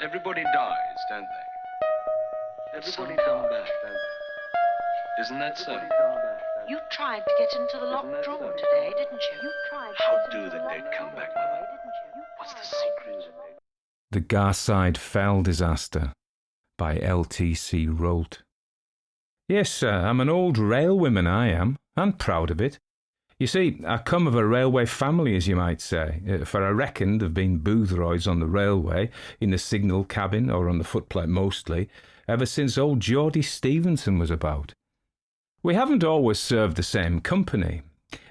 Everybody dies, don't they? Everybody come back, don't they? Isn't that so? You tried to get into the locked room today, didn't you? How do the dead come back, Mother? What's the secret? The Garside Fell Disaster by L.T.C. Rolt. Yes, I'm an old railwayman, I am, and proud of it. You see, I come of a railway family, as you might say, for I reckon there've been boothroyds on the railway, in the signal cabin or on the footplate mostly, ever since old Geordie Stephenson was about. We haven't always served the same company.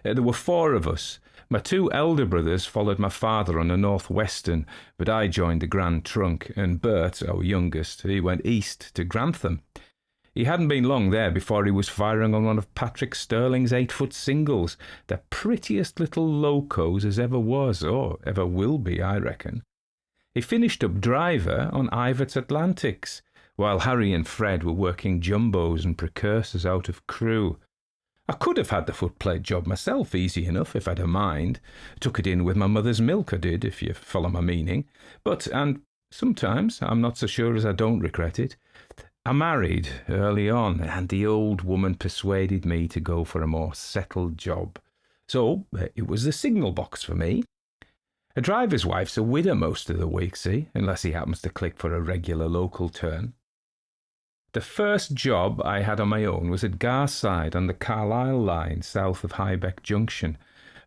There were four of us. My two elder brothers followed my father on the North Western, but I joined the Grand Trunk, and Bert, our youngest, he went east to Grantham. He hadn't been long there before he was firing on one of Patrick Stirling's 8-foot singles, the prettiest little locos as ever was, or ever will be, I reckon. He finished up driver on Ivert's Atlantics, while Harry and Fred were working jumbos and precursors out of crew. I could have had the footplate job myself easy enough if I'd a mind. Took it in with my mother's milk, I did, if you follow my meaning. But, and sometimes, I'm not so sure as I don't regret it, I married early on, and the old woman persuaded me to go for a more settled job. So it was the signal box for me. A driver's wife's a widow most of the week, see, unless he happens to click for a regular local turn. The first job I had on my own was at Garside on the Carlisle line south of Highbeck Junction,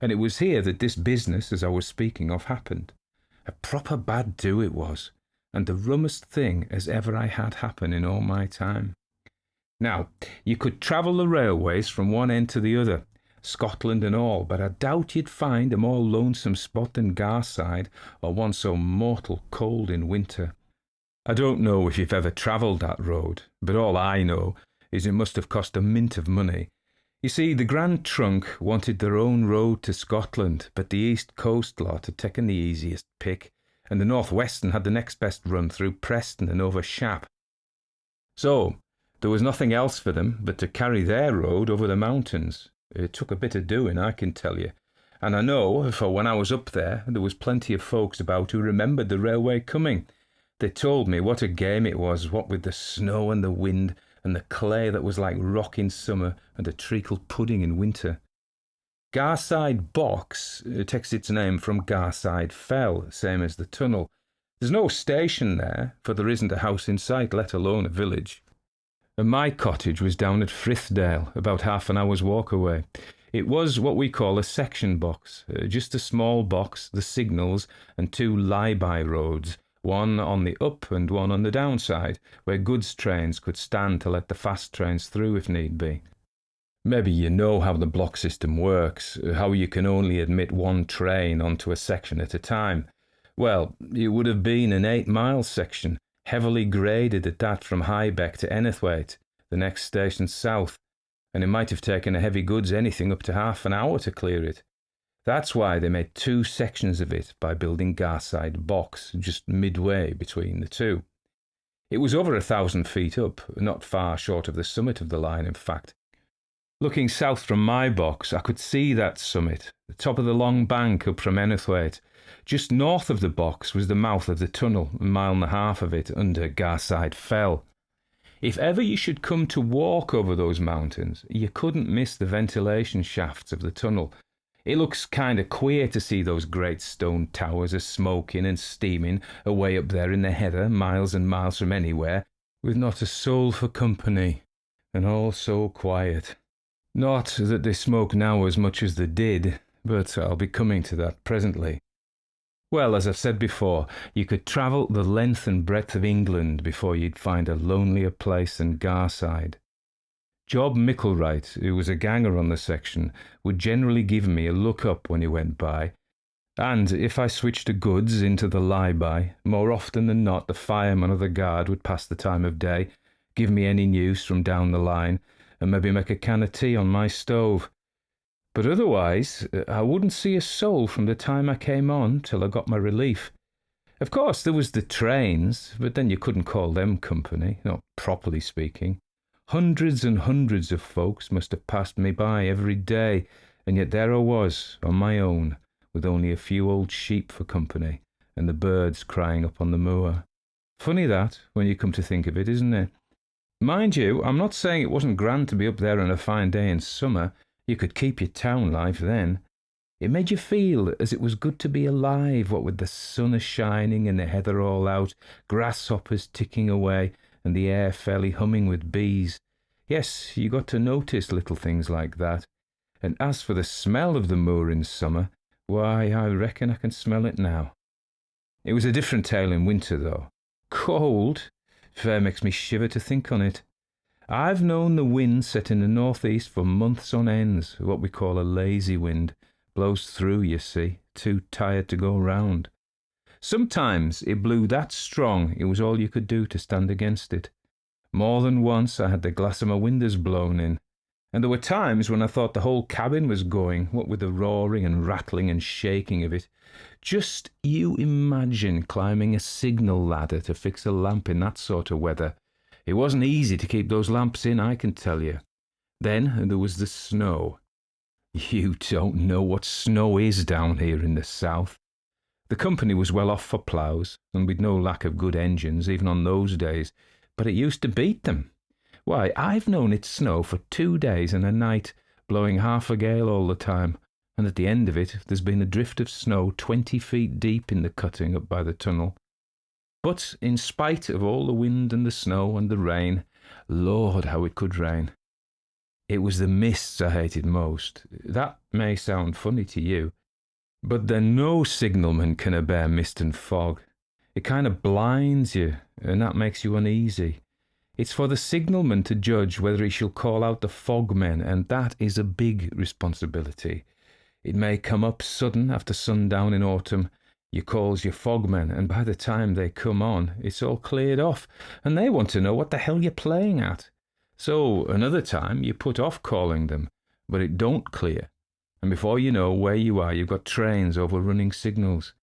and it was here that this business, as I was speaking of, happened. A proper bad do it was, and the rummest thing as ever I had happen in all my time. Now, you could travel the railways from one end to the other, Scotland and all, but I doubt you'd find a more lonesome spot than Garside, or one so mortal cold in winter. I don't know if you've ever travelled that road, but all I know is it must have cost a mint of money. You see, the Grand Trunk wanted their own road to Scotland, but the East Coast lot had taken the easiest pick, and the North Western had the next best run through Preston and over Shap. So, there was nothing else for them but to carry their road over the mountains. It took a bit of doing, I can tell you. And I know, for when I was up there was plenty of folks about who remembered the railway coming. They told me what a game it was, what with the snow and the wind, and the clay that was like rock in summer and a treacle pudding in winter. Garside Box takes its name from Garside Fell, same as the tunnel. There's no station there, for there isn't a house in sight, let alone a village. And my cottage was down at Frithdale, about half an hour's walk away. It was what we call a section box, just a small box, the signals, and two lie-by roads, one on the up and one on the downside, where goods trains could stand to let the fast trains through if need be. Maybe you know how the block system works, how you can only admit one train onto a section at a time. Well, it would have been an 8-mile section, heavily graded at that from Highbeck to Ennisthwaite, the next station south, and it might have taken a heavy goods anything up to half an hour to clear it. That's why they made 2 sections of it by building Garside Box, just midway between the two. It was over 1,000 feet up, not far short of the summit of the line, in fact. Looking south from my box, I could see that summit, the top of the long bank up from Ennisthwaite. Just north of the box was the mouth of the tunnel, 1.5 miles of it under Garside Fell. If ever you should come to walk over those mountains, you couldn't miss the ventilation shafts of the tunnel. It looks kind of queer to see those great stone towers a-smoking and steaming away up there in the heather, miles and miles from anywhere, with not a soul for company, and all so quiet. Not that they smoke now as much as they did, but I'll be coming to that presently. Well, as I've said before, you could travel the length and breadth of England before you'd find a lonelier place than Garside. Job Micklewright, who was a ganger on the section, would generally give me a look up when he went by, and if I switched the goods into the lie-by, more often than not the fireman or the guard would pass the time of day, give me any news from down the line, and maybe make a can of tea on my stove. But otherwise, I wouldn't see a soul from the time I came on till I got my relief. Of course, there was the trains, but then you couldn't call them company, not properly speaking. Hundreds and hundreds of folks must have passed me by every day, and yet there I was, on my own, with only a few old sheep for company, and the birds crying up on the moor. Funny that, when you come to think of it, isn't it? Mind you, I'm not saying it wasn't grand to be up there on a fine day in summer. You could keep your town life then. It made you feel as it was good to be alive, what with the sun a-shining and the heather all out, grasshoppers ticking away, and the air fairly humming with bees. Yes, you got to notice little things like that. And as for the smell of the moor in summer, why, I reckon I can smell it now. It was a different tale in winter, though. Cold? Fair makes me shiver to think on it. I've known the wind set in the northeast for months on ends, what we call a lazy wind. Blows through, you see, too tired to go round. Sometimes it blew that strong it was all you could do to stand against it. More than once I had the glass of my windows blown in, and there were times when I thought the whole cabin was going, what with the roaring and rattling and shaking of it. Just you imagine climbing a signal ladder to fix a lamp in that sort of weather. It wasn't easy to keep those lamps in, I can tell you. Then there was the snow. You don't know what snow is down here in the south. The company was well off for ploughs, and we'd no lack of good engines, even on those days, but it used to beat them. Why, I've known it snow for 2 days and a night, blowing half a gale all the time, and at the end of it there's been a drift of snow 20 feet deep in the cutting up by the tunnel. But in spite of all the wind and the snow and the rain, Lord, how it could rain. It was the mists I hated most. That may sound funny to you, but then no signalman can bear mist and fog. It kind of blinds you, and that makes you uneasy. It's for the signalman to judge whether he shall call out the fogmen, and that is a big responsibility. It may come up sudden after sundown in autumn. You calls your fogmen, and by the time they come on, it's all cleared off, and they want to know what the hell you're playing at. So another time you put off calling them, but it don't clear, and before you know where you are, you've got trains overrunning signals.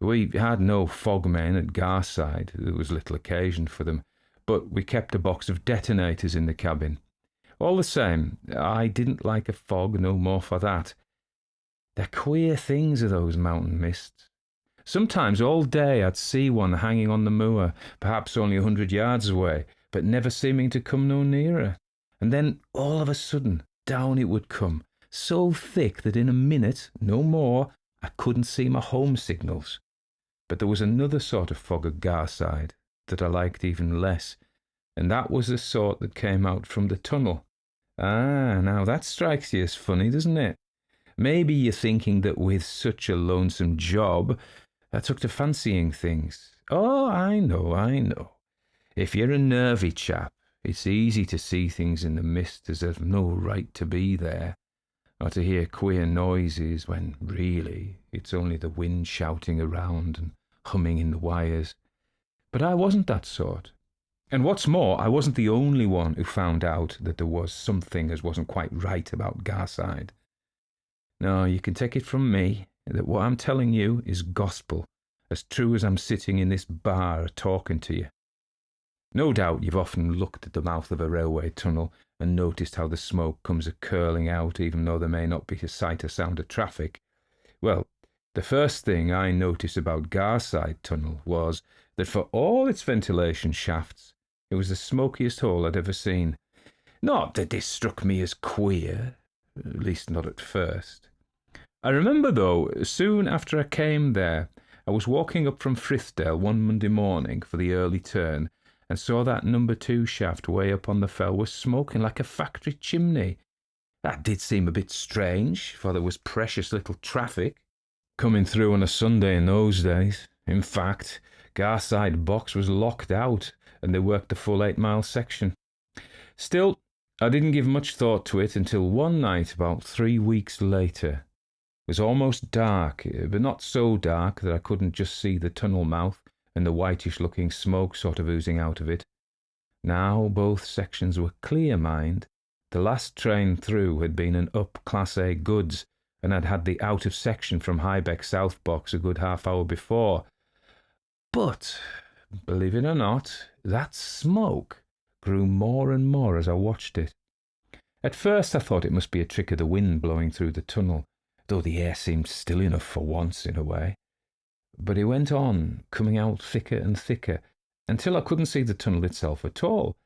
We had no fogmen at Garside. There was little occasion for them, but we kept a box of detonators in the cabin. All the same, I didn't like a fog no more for that. They're queer things, are those mountain mists. Sometimes all day I'd see one hanging on the moor, perhaps only 100 yards away, but never seeming to come no nearer. And then all of a sudden, down it would come, so thick that in a minute, no more, I couldn't see my home signals. But there was another sort of fog at Garside that I liked even less, and that was the sort that came out from the tunnel. Ah, now that strikes you as funny, doesn't it? Maybe you're thinking that with such a lonesome job, I took to fancying things. Oh, I know. If you're a nervy chap, it's easy to see things in the mist as have no right to be there, or to hear queer noises when, really, it's only the wind shouting around and humming in the wires. But I wasn't that sort. And what's more, I wasn't the only one who found out that there was something as wasn't quite right about Garside. No, you can take it from me that what I'm telling you is gospel, as true as I'm sitting in this bar talking to you. No doubt you've often looked at the mouth of a railway tunnel and noticed how the smoke comes a-curling out even though there may not be a sight or sound of traffic. Well, the first thing I noticed about Garside Tunnel was that for all its ventilation shafts, it was the smokiest hole I'd ever seen. Not that this struck me as queer, at least not at first. I remember, though, soon after I came there, I was walking up from Frithdale one Monday morning for the early turn, and saw that number 2 shaft way up on the fell was smoking like a factory chimney. That did seem a bit strange, for there was precious little traffic coming through on a Sunday in those days. In fact, Garside Box was locked out, and they worked the full 8-mile section. Still, I didn't give much thought to it until one night about 3 weeks later. It was almost dark, but not so dark that I couldn't just see the tunnel mouth and the whitish-looking smoke sort of oozing out of it. Now both sections were clear, mind. The last train through had been an up Class A goods, and had had the out-of-section from Highbeck South box a good half-hour before. But, believe it or not, that smoke grew more and more as I watched it. At first I thought it must be a trick of the wind blowing through the tunnel, though the air seemed still enough for once in a way. But it went on, coming out thicker and thicker, until I couldn't see the tunnel itself at all,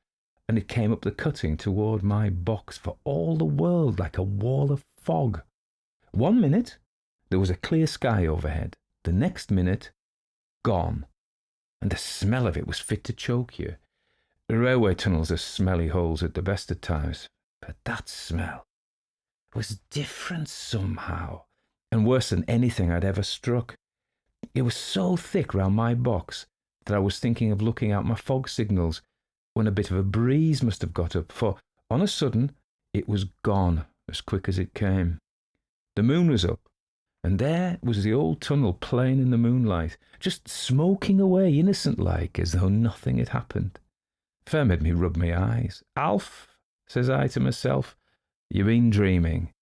and it came up the cutting toward my box for all the world like a wall of fog. 1 minute, there was a clear sky overhead. The next minute, gone. And the smell of it was fit to choke you. The railway tunnels are smelly holes at the best of times, but that smell was different somehow, and worse than anything I'd ever struck. It was so thick round my box that I was thinking of looking out my fog signals when a bit of a breeze must have got up, for on a sudden it was gone as quick as it came. The moon was up, and there was the old tunnel playing in the moonlight, just smoking away innocent-like as though nothing had happened. Fair made me rub my eyes. "Alf," says I to myself, "you been dreaming."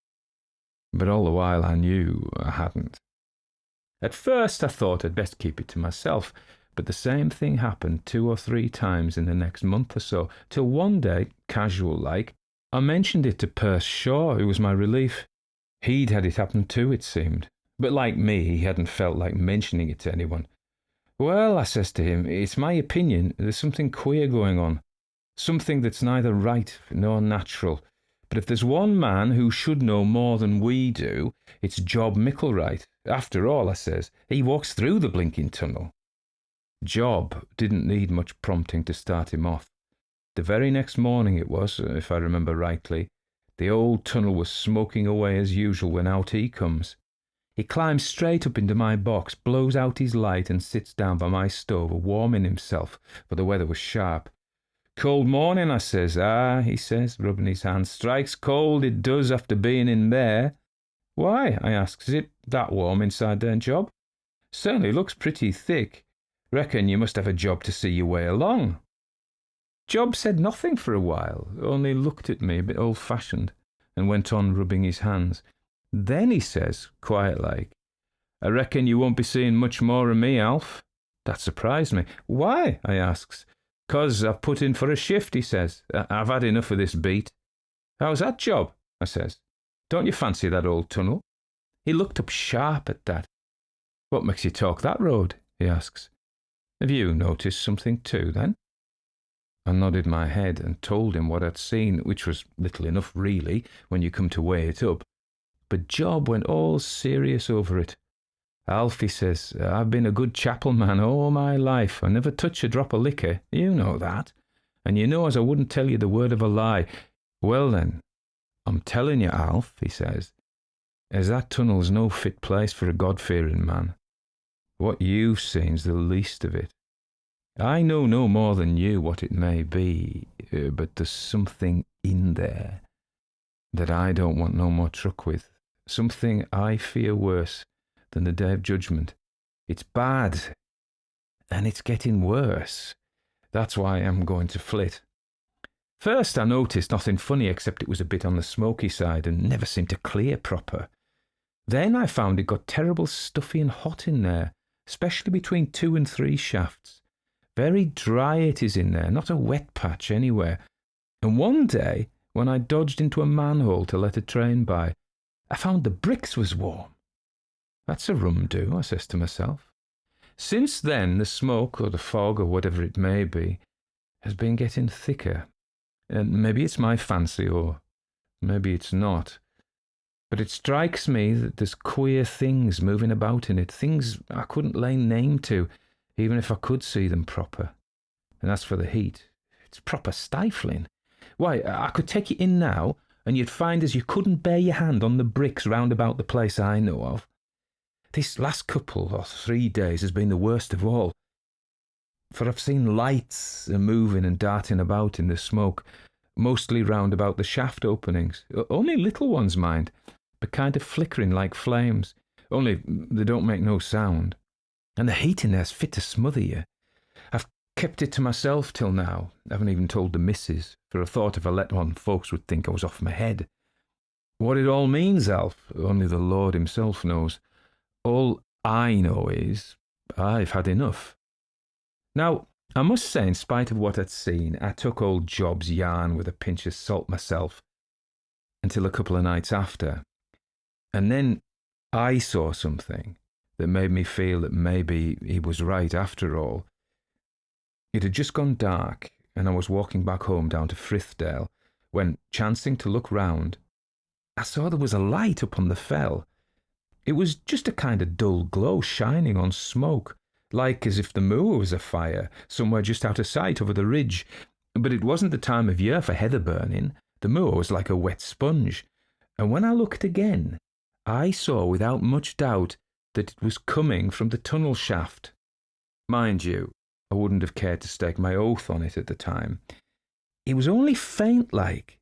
But all the while I knew I hadn't. At first I thought I'd best keep it to myself, but the same thing happened 2 or 3 times in the next month or so, till one day, casual-like, I mentioned it to Perce Shaw, who was my relief. He'd had it happen too, it seemed, but like me, he hadn't felt like mentioning it to anyone. "Well," I says to him, "it's my opinion there's something queer going on, something that's neither right nor natural. But if there's one man who should know more than we do, it's Job Micklewright. After all," I says, "he walks through the blinking tunnel." Job didn't need much prompting to start him off. The very next morning it was, if I remember rightly, the old tunnel was smoking away as usual when out he comes. He climbs straight up into my box, blows out his light and sits down by my stove, warming himself, for the weather was sharp. "Cold morning," I says. "Ah," he says, rubbing his hands, "strikes cold, it does, after being in there." "Why?" I asks. "Is it that warm inside there, Job?" "Certainly looks pretty thick. Reckon you must have a job to see your way along." Job said nothing for a while, only looked at me a bit old-fashioned, and went on rubbing his hands. Then he says, quiet-like, "I reckon you won't be seeing much more of me, Alf." That surprised me. "Why?" I asks. "'Cause I've put in for a shift," he says. "I've had enough of this beat." "How's that, Job?" I says. "Don't you fancy that old tunnel?" He looked up sharp at that. "What makes you talk that road?" he asks. "Have you noticed something too, then?" I nodded my head and told him what I'd seen, which was little enough, really, when you come to weigh it up. But Job went all serious over it. "Alf," he says, "I've been a good chapel man all my life. I never touch a drop of liquor. You know that. And you know as I wouldn't tell you the word of a lie. Well then, I'm telling you, Alf," he says, "as that tunnel's no fit place for a God-fearing man. What you've seen's the least of it. I know no more than you what it may be, but there's something in there that I don't want no more truck with, something I fear worse than the day of judgment. It's bad, and it's getting worse. That's why I'm going to flit." First I noticed nothing funny except it was a bit on the smoky side and never seemed to clear proper. Then I found it got terrible stuffy and hot in there, especially between 2 and 3 shafts. Very dry it is in there, not a wet patch anywhere. And one day, when I dodged into a manhole to let a train by, I found the bricks was warm. "That's a rum do," I says to myself. Since then, the smoke, or the fog, or whatever it may be, has been getting thicker. And maybe it's my fancy, or maybe it's not. But it strikes me that there's queer things moving about in it, things I couldn't lay name to, even if I could see them proper. And as for the heat, it's proper stifling. Why, I could take you in now, and you'd find as you couldn't bear your hand on the bricks round about the place I know of. This last couple or 3 days has been the worst of all, for I've seen lights moving and darting about in the smoke, mostly round about the shaft openings. Only little ones, mind, but kind of flickering like flames, only they don't make no sound. And the heat in there's fit to smother you. I've kept it to myself till now. I haven't even told the missus, for I thought if I let on, folks would think I was off my head. What it all means, Alf, only the Lord himself knows. All I know is I've had enough. Now, I must say, in spite of what I'd seen, I took old Job's yarn with a pinch of salt myself, until a couple of nights after. And then I saw something that made me feel that maybe he was right after all. It had just gone dark, and I was walking back home down to Frithdale, when, chancing to look round, I saw there was a light up on the fell. It was just a kind of dull glow shining on smoke, like as if the moor was afire, somewhere just out of sight over the ridge. But it wasn't the time of year for heather burning. The moor was like a wet sponge. And when I looked again, I saw without much doubt that it was coming from the tunnel shaft. Mind you, I wouldn't have cared to stake my oath on it at the time. It was only faint-like,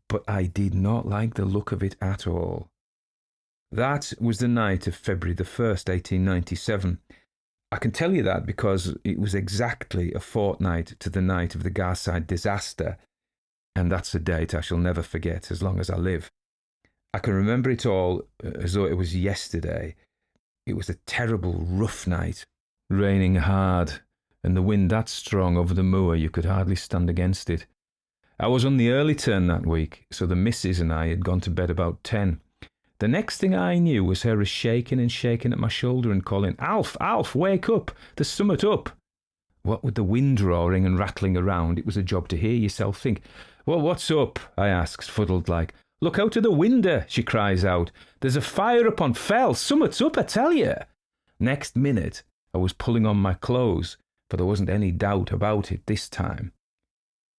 but I did not like the look of it at all. That was the night of February the 1st, 1897. I can tell you that because it was exactly a fortnight to the night of the Garside disaster, and that's a date I shall never forget as long as I live. I can remember it all as though it was yesterday. It was a terrible, rough night, raining hard, and the wind that strong over the moor you could hardly stand against it. I was on the early turn that week, so the missus and I had gone to bed about 10. The next thing I knew was her shaking and shaking at my shoulder and calling, "Alf, Alf, wake up, there's summat up." What with the wind roaring and rattling around, it was a job to hear yourself think. "Well, what's up?" I asks, fuddled like. "Look out of the window," she cries out. "There's a fire up on fell, summat's up, I tell you." Next minute, I was pulling on my clothes, for there wasn't any doubt about it this time.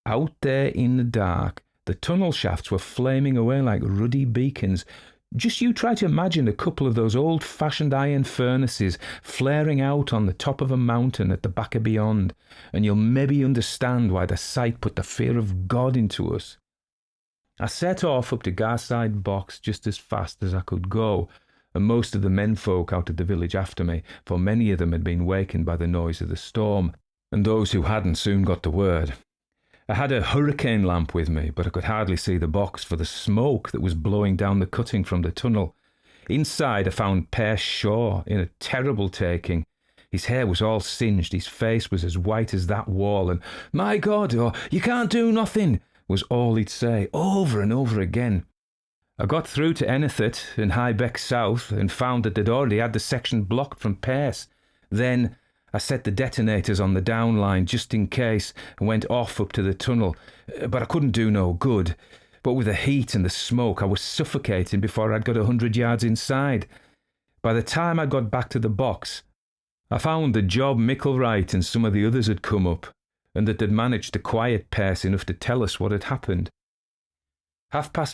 Out there in the dark, the tunnel shafts were flaming away like ruddy beacons. Just you try to imagine a couple of those old-fashioned iron furnaces flaring out on the top of a mountain at the back of beyond, and you'll maybe understand why the sight put the fear of God into us. I set off up to Garside Box just as fast as I could go, and most of the menfolk out of the village after me, for many of them had been wakened by the noise of the storm, and those who hadn't soon got the word. I had a hurricane lamp with me, but I could hardly see the box for the smoke that was blowing down the cutting from the tunnel. Inside I found Perce Shaw in a terrible taking. His hair was all singed, his face was as white as that wall, and "My God," or "You can't do nothing," was all he'd say, over and over again. I got through to Enethit and Highbeck South and found that they'd already had the section blocked from Perce. Then I set the detonators on the down line just in case and went off up to the tunnel, but I couldn't do no good. But with the heat and the smoke, I was suffocating before I'd got 100 yards inside. By the time I got back to the box, I found that Job Micklewright and some of the others had come up, and that they'd managed to quiet Perce enough to tell us what had happened.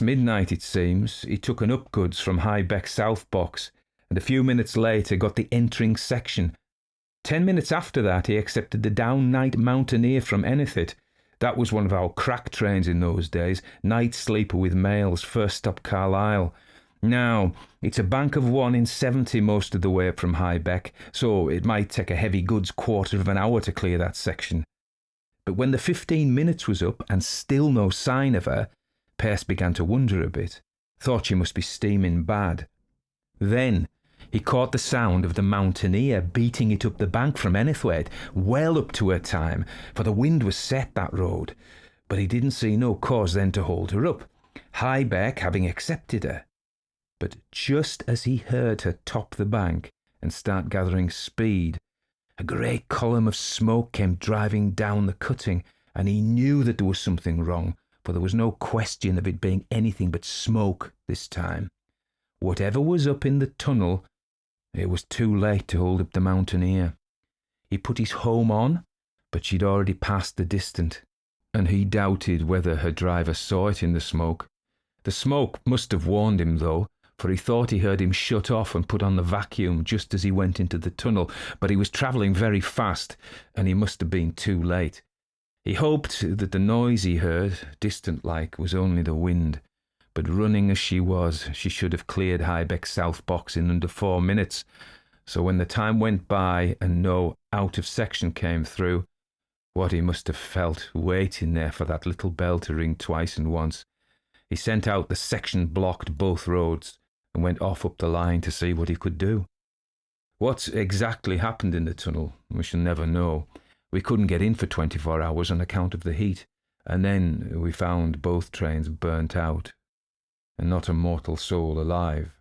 midnight, it seems, he took an upgoods from Highbeck South box, and a few minutes later got the entering section. 10 minutes after that, he accepted the down night mountaineer from Enethit. That was one of our crack trains in those days, night sleeper with mails, first stop Carlisle. Now, it's a bank of 1 in 70 most of the way up from Highbeck, so it might take a heavy goods quarter of an hour to clear that section. But when the 15 minutes was up and still no sign of her, Perce began to wonder a bit, thought she must be steaming bad. Then he caught the sound of the mountaineer beating it up the bank from Enethwaite, well up to her time, for the wind was set that road. But he didn't see no cause then to hold her up, Highbeck having accepted her. But just as he heard her top the bank and start gathering speed, a great column of smoke came driving down the cutting, and he knew that there was something wrong, for there was no question of it being anything but smoke this time. Whatever was up in the tunnel, it was too late to hold up the mountaineer. He put his home on, but she'd already passed the distant, and he doubted whether her driver saw it in the smoke. The smoke must have warned him, though, for he thought he heard him shut off and put on the vacuum just as he went into the tunnel, but he was travelling very fast, and he must have been too late. He hoped that the noise he heard, distant-like, was only the wind, but running as she was, she should have cleared Highbeck South box in under 4 minutes. So when the time went by and no out-of-section came through, what he must have felt waiting there for that little bell to ring twice and once, he sent out the section blocked both roads and went off up the line to see what he could do. What exactly happened in the tunnel, we shall never know. We couldn't get in for 24 hours on account of the heat, and then we found both trains burnt out, and not a mortal soul alive.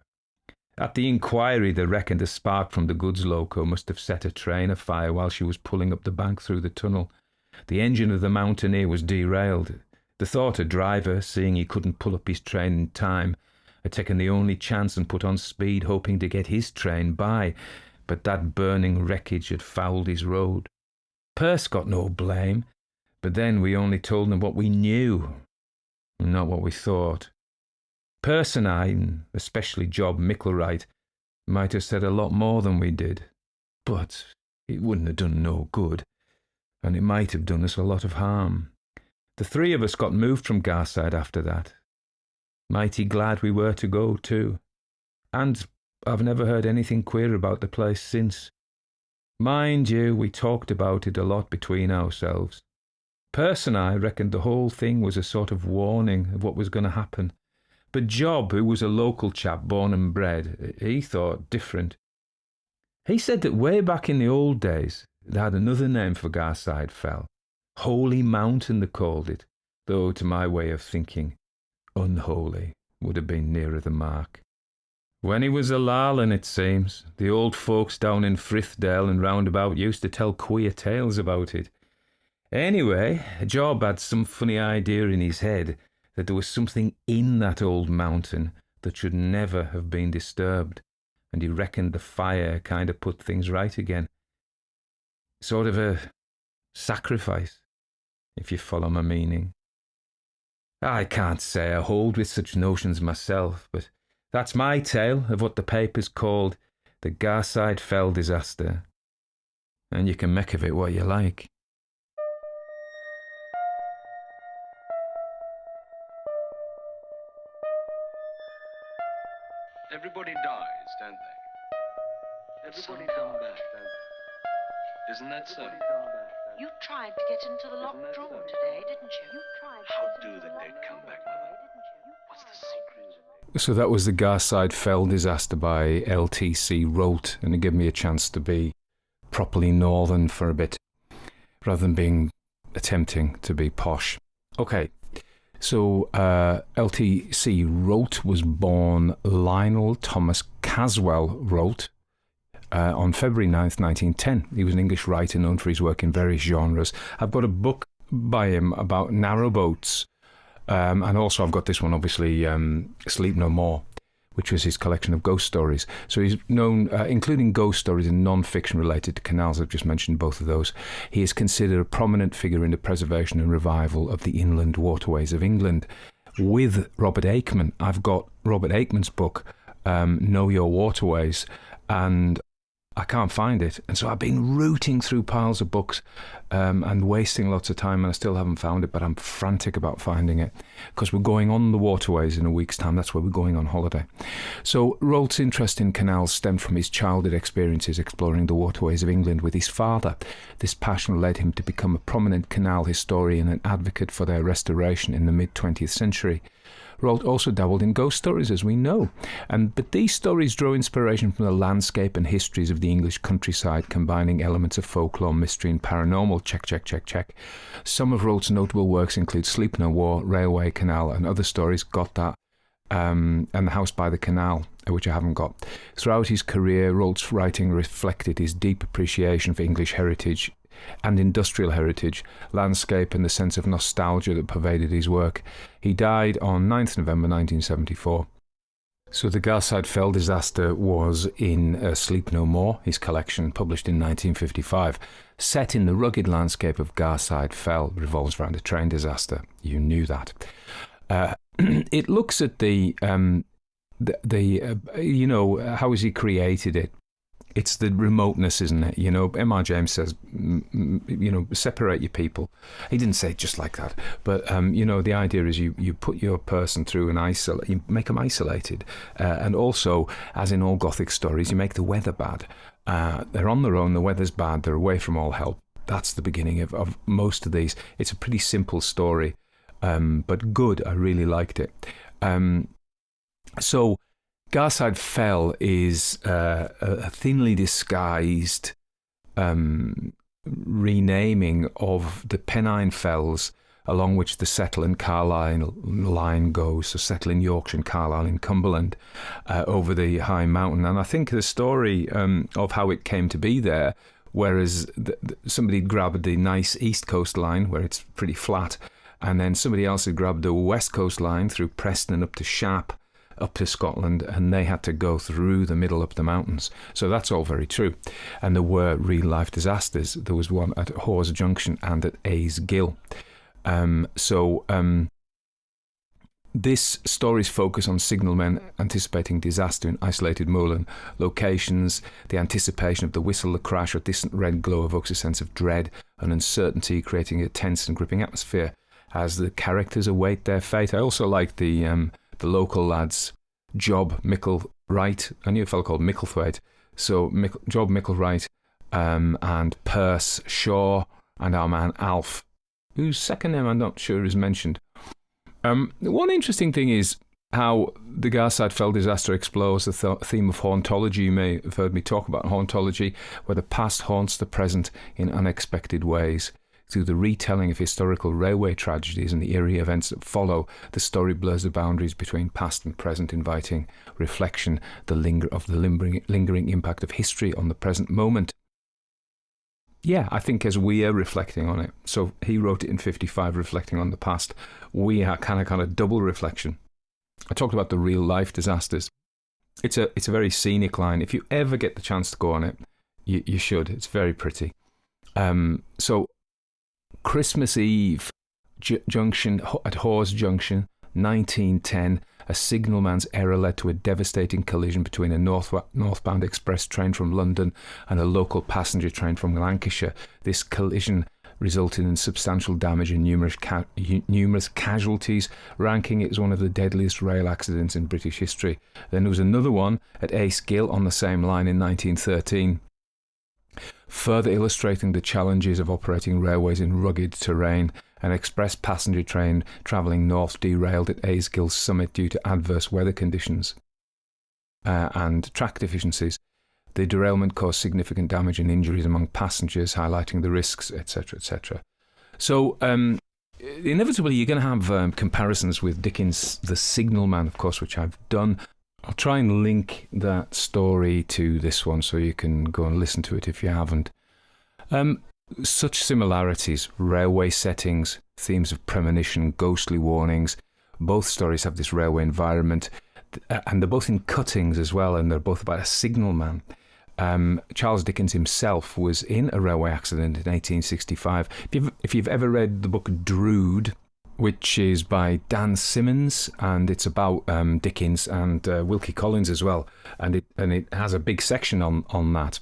At the inquiry, they reckoned a spark from the goods loco must have set a train afire while she was pulling up the bank through the tunnel. The engine of the Mountaineer was derailed. They thought a driver, seeing he couldn't pull up his train in time, had taken the only chance and put on speed, hoping to get his train by, but that burning wreckage had fouled his road. Perce got no blame, but then we only told him what we knew, not what we thought. Perce and I, and especially Job Micklewright, might have said a lot more than we did, but it wouldn't have done no good, and it might have done us a lot of harm. The three of us got moved from Garside after that. Mighty glad we were to go, too. And I've never heard anything queer about the place since. Mind you, we talked about it a lot between ourselves. Perce and I reckoned the whole thing was a sort of warning of what was going to happen. But Job, who was a local chap born and bred, he thought different. He said that way back in the old days, they had another name for Garside Fell. Holy Mountain, they called it, though to my way of thinking, unholy would have been nearer the mark. When he was a larlin, it seems, the old folks down in Frithdale and roundabout used to tell queer tales about it. Anyway, Job had some funny idea in his head that there was something in that old mountain that should never have been disturbed, and he reckoned the fire kind of put things right again. Sort of a sacrifice, if you follow my meaning. I can't say I hold with such notions myself, but that's my tale of what the papers called the Garside Fell Disaster. And you can make of it what you like. Everybody dies, don't they? Everybody come back, don't they? Isn't that so? You tried to get into the locked room today, didn't you? How do the dead come back, Mother? What's the secret? So that was the Garside Fell Disaster by L.T.C. Rolt, and it gave me a chance to be properly northern for a bit, rather than attempting to be posh. Okay, so L.T.C. Rolt was born Lionel Thomas Caswell Rolt on February 9th, 1910. He was an English writer known for his work in various genres. I've got a book by him about narrowboats, and also I've got this one, obviously, Sleep No More, which was his collection of ghost stories. So he's known, including ghost stories and non-fiction related to canals. I've just mentioned both of those. He is considered a prominent figure in the preservation and revival of the inland waterways of England. With Robert Aikman, I've got Robert Aikman's book, Know Your Waterways, and I can't find it. And so I've been rooting through piles of books and wasting lots of time, and I still haven't found it, but I'm frantic about finding it because we're going on the waterways in a week's time. That's where we're going on holiday. So Rolt's interest in canals stemmed from his childhood experiences exploring the waterways of England with his father. This passion led him to become a prominent canal historian and advocate for their restoration in the mid-20th century. Rolt also dabbled in ghost stories, as we know, but these stories draw inspiration from the landscape and histories of the English countryside, combining elements of folklore, mystery and paranormal. Check. Some of Rolt's notable works include Sleep No More, Railway Canal and Other Stories, got that, and The House by the Canal, which I haven't got. Throughout his career, Rolt's writing reflected his deep appreciation for English heritage and industrial heritage, landscape and the sense of nostalgia that pervaded his work. He died on 9th November 1974. So the Garside Fell Disaster was in Sleep No More, his collection, published in 1955. Set in the rugged landscape of Garside Fell, revolves around a train disaster. You knew that. It looks at the how has he created it? It's the remoteness, isn't it? You know, M.R. James says, separate your people. He didn't say it just like that. But, the idea is you put your person through you make them isolated. And also, as in all Gothic stories, you make the weather bad. They're on their own, the weather's bad, they're away from all help. That's the beginning of most of these. It's a pretty simple story, but good. I really liked it. So Garside Fell is a thinly disguised renaming of the Pennine Fells along which the Settle and Carlisle line goes. So Settle in Yorkshire and Carlisle in Cumberland, over the high mountain. And I think the story of how it came to be there, whereas somebody grabbed the nice East Coast line where it's pretty flat, and then somebody else had grabbed the West Coast line through Preston up to Shap, up to Scotland, and they had to go through the middle up the mountains. So that's all very true. And there were real-life disasters. There was one at Hawes Junction and at A's Gill. This story's focus on signalmen anticipating disaster in isolated moorland locations. The anticipation of the whistle, the crash, or distant red glow evokes a sense of dread and uncertainty, creating a tense and gripping atmosphere as the characters await their fate. I also like the local lads, Job Micklewright. I knew a fellow called Micklethwaite. So Job Micklewright and Perce Shaw and our man Alf, whose second name I'm not sure is mentioned. One interesting thing is how the Garside Fell Disaster explores the theme of hauntology. You may have heard me talk about hauntology, where the past haunts the present in unexpected ways. Through the retelling of historical railway tragedies and the eerie events that follow, the story blurs the boundaries between past and present, inviting reflection of the lingering impact of history on the present moment. Yeah, I think as we are reflecting on it, so he wrote it in 55, reflecting on the past, we are kind of double reflection. I talked about the real life disasters. It's a very scenic line. If you ever get the chance to go on it, you should. It's very pretty. So Christmas Eve junction at Hawes Junction, 1910. A signalman's error led to a devastating collision between a northbound express train from London and a local passenger train from Lancashire. This collision resulted in substantial damage and numerous casualties, ranking it as one of the deadliest rail accidents in British history. Then there was another one at Ace Gill on the same line in 1913. Further illustrating the challenges of operating railways in rugged terrain, an express passenger train travelling north derailed at A's Gill summit due to adverse weather conditions and track deficiencies. The derailment caused significant damage and injuries among passengers, highlighting the risks, etc., etc. So, inevitably, you're going to have comparisons with Dickens' The Signalman, of course, which I've done. I'll try and link that story to this one so you can go and listen to it if you haven't. Such similarities, railway settings, themes of premonition, ghostly warnings. Both stories have this railway environment, and they're both in cuttings as well, and they're both about a signalman. Charles Dickens himself was in a railway accident in 1865. If you've ever read the book Drood, which is by Dan Simmons, and it's about Dickens and Wilkie Collins as well, and it has a big section on that.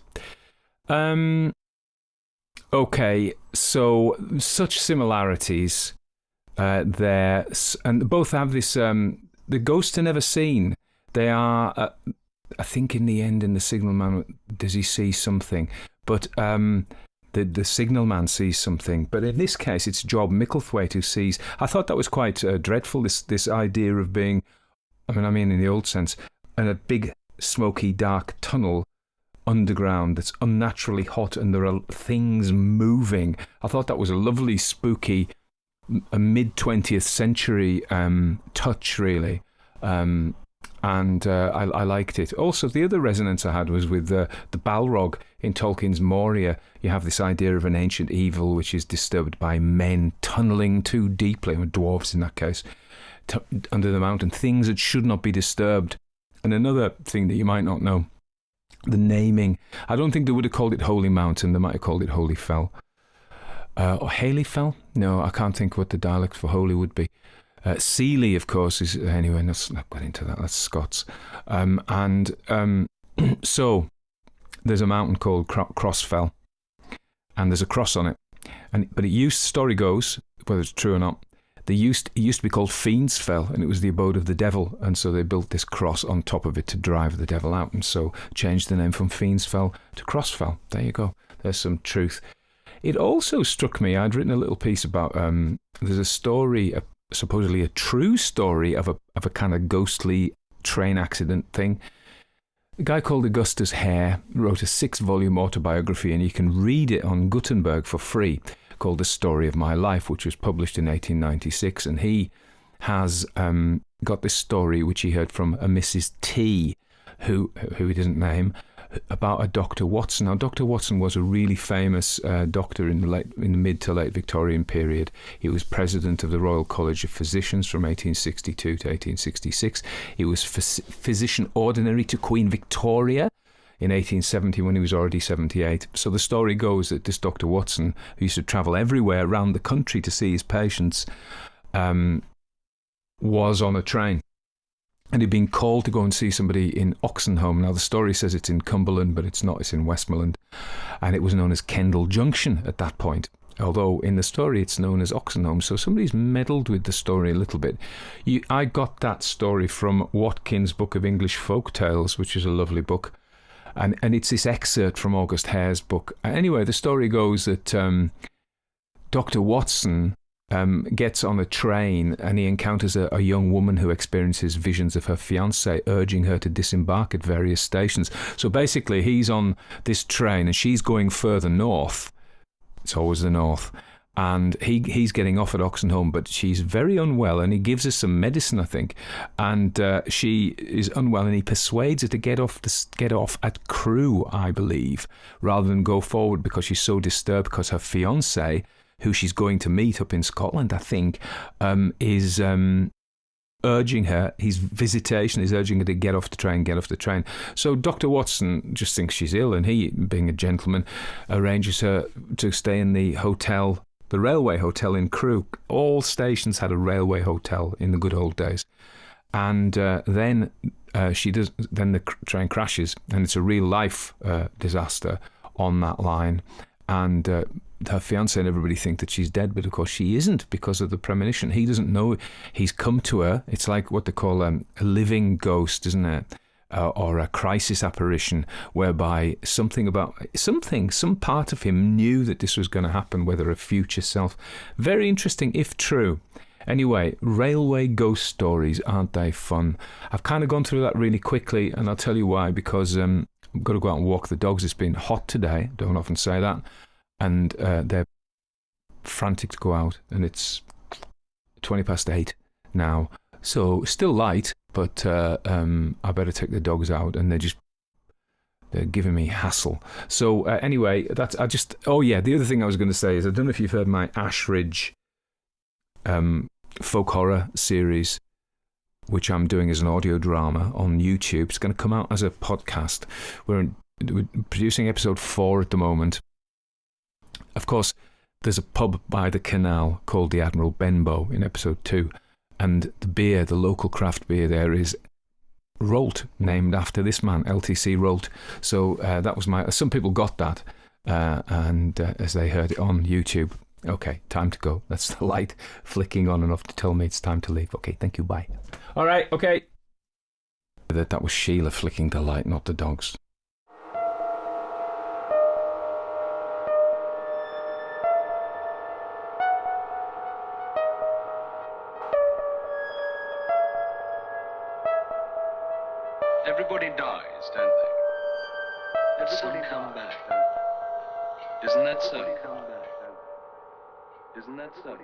Okay, so such similarities there, and both have this. The ghosts are never seen. They are. I think in the end, in the signalman, does he see something? But the signalman sees something. But in this case, it's Job Micklethwaite who sees. I thought that was quite dreadful. This idea of being, I mean in the old sense, in a big smoky dark tunnel underground that's unnaturally hot and there are things moving. I thought that was a lovely, spooky, a mid-20th century touch, really. And I liked it. Also, the other resonance I had was with the Balrog in Tolkien's Moria. You have this idea of an ancient evil which is disturbed by men tunnelling too deeply, or dwarves in that case, under the mountain, things that should not be disturbed. And another thing that you might not know, the naming. I don't think they would have called it Holy Mountain. They might have called it Holy Fell. Or Haley Fell? No, I can't think what the dialect for holy would be. Sealy, of course, is... Anyway, let's not get into that. That's Scots. So, there's a mountain called Crossfell, and there's a cross on it. But story goes, whether it's true or not, it used to be called Fiend's Fell, and it was the abode of the devil, and so they built this cross on top of it to drive the devil out, and so changed the name from Fiend's Fell to Crossfell. There you go. There's some truth. It also struck me, I'd written a little piece about, there's a story, supposedly a true story of a kind of ghostly train accident thing. A guy called Augustus Hare wrote a 6-volume autobiography, and you can read it on Gutenberg for free, called The Story of My Life, which was published in 1896, and he has got this story which he heard from a Mrs. T, who he didn't name, about a Dr. Watson. Now, Dr. Watson was a really famous doctor in the mid to late Victorian period. He was president of the Royal College of Physicians from 1862 to 1866. He was physician ordinary to Queen Victoria in 1870 when he was already 78. So the story goes that this Dr. Watson, who used to travel everywhere around the country to see his patients, was on a train. And he'd been called to go and see somebody in Oxenholme. Now, the story says it's in Cumberland, but it's not. It's in Westmoreland. And it was known as Kendal Junction at that point. Although in the story it's known as Oxenholme. So somebody's meddled with the story a little bit. I got that story from Watkins' Book of English Folk Tales, which is a lovely book. And it's this excerpt from August Hare's book. Anyway, the story goes that Dr. Watson gets on a train and he encounters a young woman who experiences visions of her fiancé urging her to disembark at various stations. So basically he's on this train and she's going further north. It's always the north. And he's getting off at Oxenholme, but she's very unwell, and he gives her some medicine, I think. And she is unwell, and he persuades her to get off at Crewe, I believe, rather than go forward because she's so disturbed because her fiancé, who she's going to meet up in Scotland, I think, is urging her, his visitation is urging her to get off the train. So Dr. Watson just thinks she's ill, and he, being a gentleman, arranges her to stay in the hotel, the railway hotel in Crewe. All stations had a railway hotel in the good old days. And then the train crashes, and it's a real life disaster on that line. And her fiancé and everybody think that she's dead, but of course she isn't because of the premonition. He doesn't know. He's come to her. It's like what they call a living ghost, isn't it? Or a crisis apparition, whereby some part of him knew that this was going to happen, whether a future self. Very interesting, if true. Anyway, railway ghost stories, aren't they fun? I've kind of gone through that really quickly, and I'll tell you why, because I've got to go out and walk the dogs. It's been hot today, don't often say that, and they're frantic to go out, and it's 8:20 now, so still light, but I better take the dogs out, and they're giving me hassle. So anyway, the other thing I was going to say is, I don't know if you've heard my Ashridge folk horror series, which I'm doing as an audio drama on YouTube. It's going to come out as a podcast. We're producing episode 4 at the moment. Of course, there's a pub by the canal called the Admiral Benbow in episode 2, and the local craft beer there is Rolt, named after this man, L.T.C. Rolt. So that was some people got that, and as they heard it on YouTube. Okay, time to go. That's the light flicking on and off to tell me it's time to leave. Okay, thank you, bye. All right, okay. That was Sheila flicking the light, not the dogs. Everybody dies, don't they? Some come back, don't they? Isn't that so? Isn't that so?